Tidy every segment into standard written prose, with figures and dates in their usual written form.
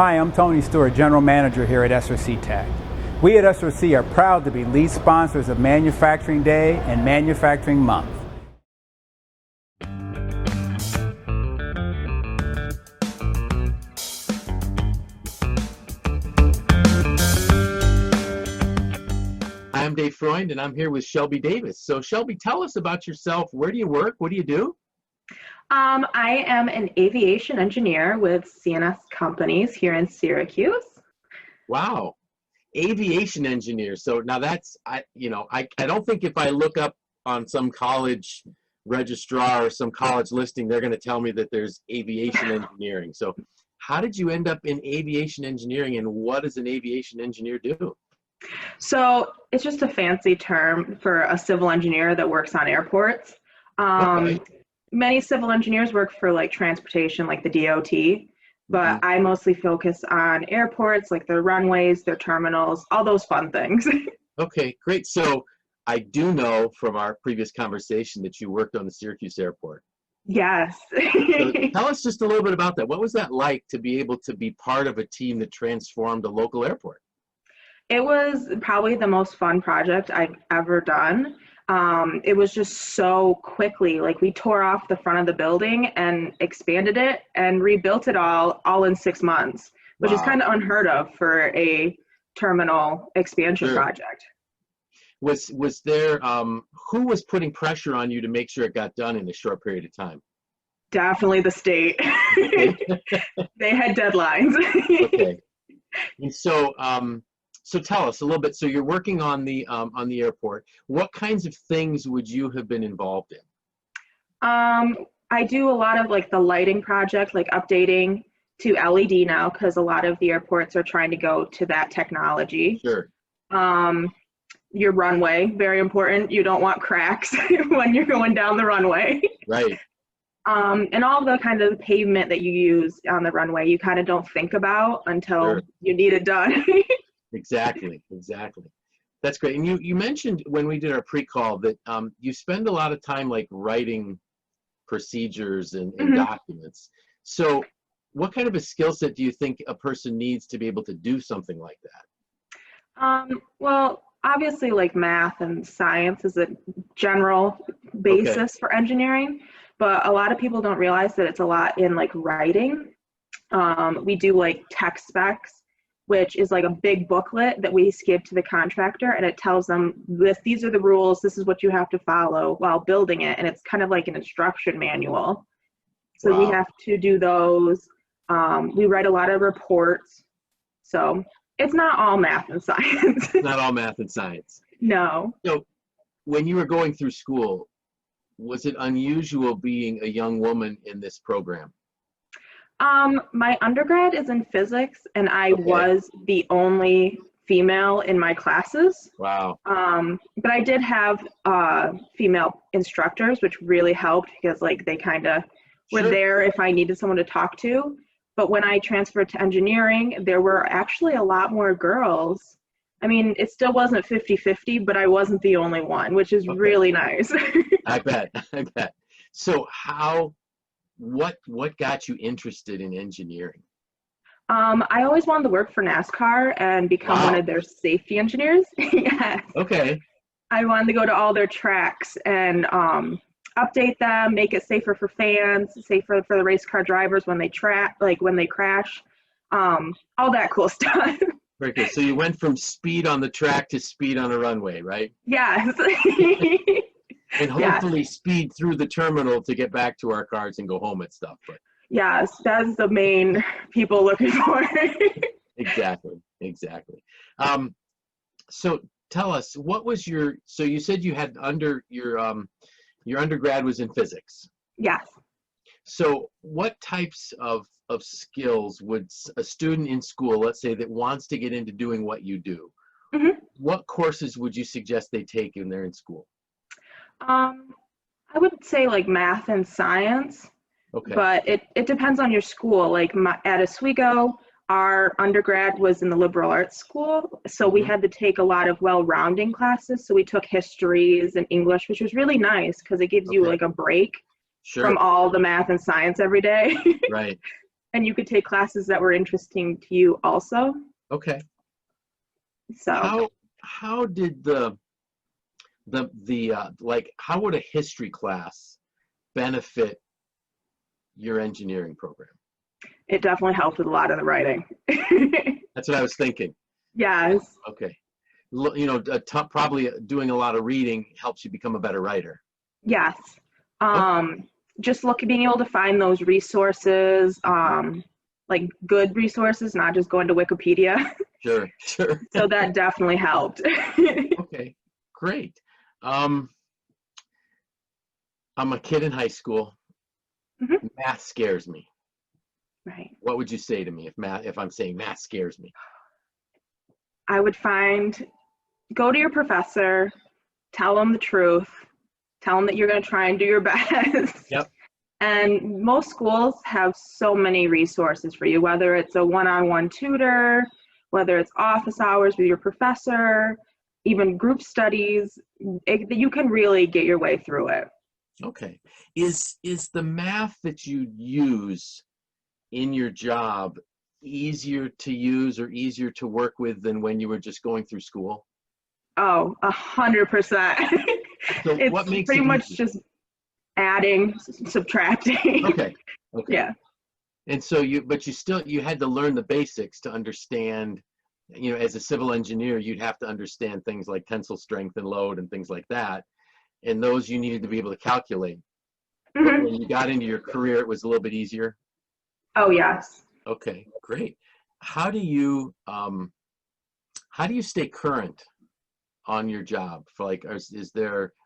Hi, I'm Tony Stewart, General Manager here at SRC Tech. We at SRC are proud to be lead sponsors of Manufacturing Day and Manufacturing Month. I'm Dave Freund, and I'm here with Shelby Davis. So Shelby, tell us about yourself. Where do you work? What do you do? I am an aviation engineer with CNS Companies here in Syracuse. Wow, aviation engineer. So now that's, I don't think if I look up on some college registrar or some college listing, they're going to tell me that there's aviation engineering. So how did you end up in aviation engineering, and what does an aviation engineer do? So it's just a fancy term for a civil engineer that works on airports. Okay. Many civil engineers work for like transportation, like the DOT, but I mostly focus on airports, like their runways, their terminals, all those fun things. Okay, great. So I do know from our previous conversation that you worked on the Syracuse airport. Yes. So tell us just a little bit about that. What was that like to be able to be part of a team that transformed a local airport? It was probably the most fun project I've ever done. It was just so quickly, like we tore off the front of the building and expanded it and rebuilt it all in 6 months, which is Wow. kind of unheard of for a terminal expansion Sure. project. Was there who was putting pressure on you to make sure it got done in a short period of time? Definitely the state. Okay. They had deadlines. Okay. And so tell us a little bit. So you're working on the airport. What kinds of things would you have been involved in? I do a lot of like the lighting project, like updating to LED now, because a lot of the airports are trying to go to that technology. Sure. Your runway, very important. You don't want cracks when you're going down the runway. Right. And all the kind of pavement that you use on the runway, you kind of don't think about until Sure. you need it done. Exactly. That's great. And you mentioned when we did our pre-call that you spend a lot of time like writing procedures and documents. So what kind of a skill set do you think a person needs to be able to do something like that? Well, obviously like math and science is a general basis for engineering, but a lot of people don't realize that it's a lot in like writing. We do like tech specs, which is like a big booklet that we give to the contractor, and it tells them these are the rules, this is what you have to follow while building it, and it's kind of like an instruction manual. So we have to do those. We write a lot of reports, so it's not all math and science. Not all math and science. No. So when you were going through school, was it unusual being a young woman in this program? My undergrad is in physics, and I was the only female in my classes. Wow. But I did have female instructors, which really helped because like they kind of were there if I needed someone to talk to. But when I transferred to engineering, there were actually a lot more girls. I mean, it still wasn't 50-50, but I wasn't the only one, which is really nice. I bet. So what got you interested in engineering? I always wanted to work for NASCAR and become one of their safety engineers. Yes. Okay. I wanted to go to all their tracks and update them, make it safer for fans, safer for the race car drivers when they when they crash, all that cool stuff. Very good. So you went from speed on the track to speed on a runway, right? Yes. And hopefully speed through the terminal to get back to our cars and go home and stuff. But yes, that's the main people looking for. Exactly. So tell us, what was so you said you had your undergrad was in physics. Yes. So what types of skills would a student in school, let's say, that wants to get into doing what you do, what courses would you suggest they take when they're in school? I would say like math and science, but it depends on your school. Like at Oswego, our undergrad was in the liberal arts school, so we had to take a lot of well-rounding classes. So we took histories and English, which was really nice because it gives you like a break from all the math and science every day. Right. and you could take classes that were interesting to you also. Okay. So How did the like, how would a history class benefit your engineering program? it definitely helped with a lot of the writing. That's what I was thinking. Yes. Okay. You know, probably doing a lot of reading helps you become a better writer. Yes. Okay. Just being able to find those resources, like good resources, not just going to Wikipedia. Sure, sure. So that definitely helped. Okay, great. I'm a kid in high school. Mhm. Math scares me. Right. What would you say to me if I'm saying math scares me? I would go to your professor, tell them the truth, tell them that you're going to try and do your best. Yep. And most schools have so many resources for you, whether it's a one-on-one tutor, whether it's office hours with your professor, even group studies. You can really get your way through it. Okay. Is the math that you use in your job easier to use or easier to work with than when you were just going through school? Oh, 100%. So It's what makes pretty it much easy? just adding, subtracting. Okay. Okay. Yeah. And so you had to learn the basics to understand, you know, as a civil engineer, you'd have to understand things like tensile strength and load and things like that. And those you needed to be able to calculate. But Hmm. when you got into your career, it was a little bit easier. Oh, yes. Okay, great. How do you stay current on your job? For like,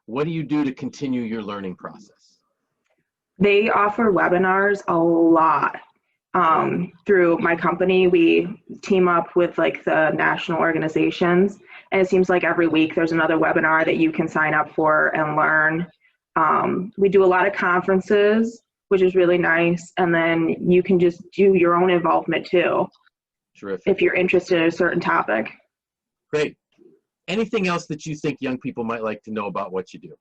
what do you do to continue your learning process? They offer webinars a lot. Through my company, we team up with like the national organizations, and it seems like every week there's another webinar that you can sign up for and learn. We do a lot of conferences, which is really nice, and then you can just do your own involvement too Terrific. if you're interested in a certain topic. Great. Anything else that you think young people might like to know about what you do?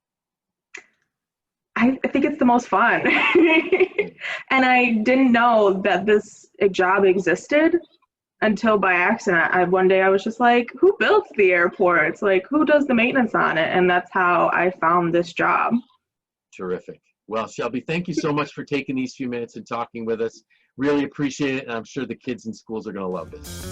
I think it's the most fun. And I didn't know that this job existed until by accident. One day I was just like, who builds the airports? Like, who does the maintenance on it? And that's how I found this job. Terrific. Well, Shelby, thank you so much for taking these few minutes and talking with us. Really appreciate it, and I'm sure the kids in schools are going to love this.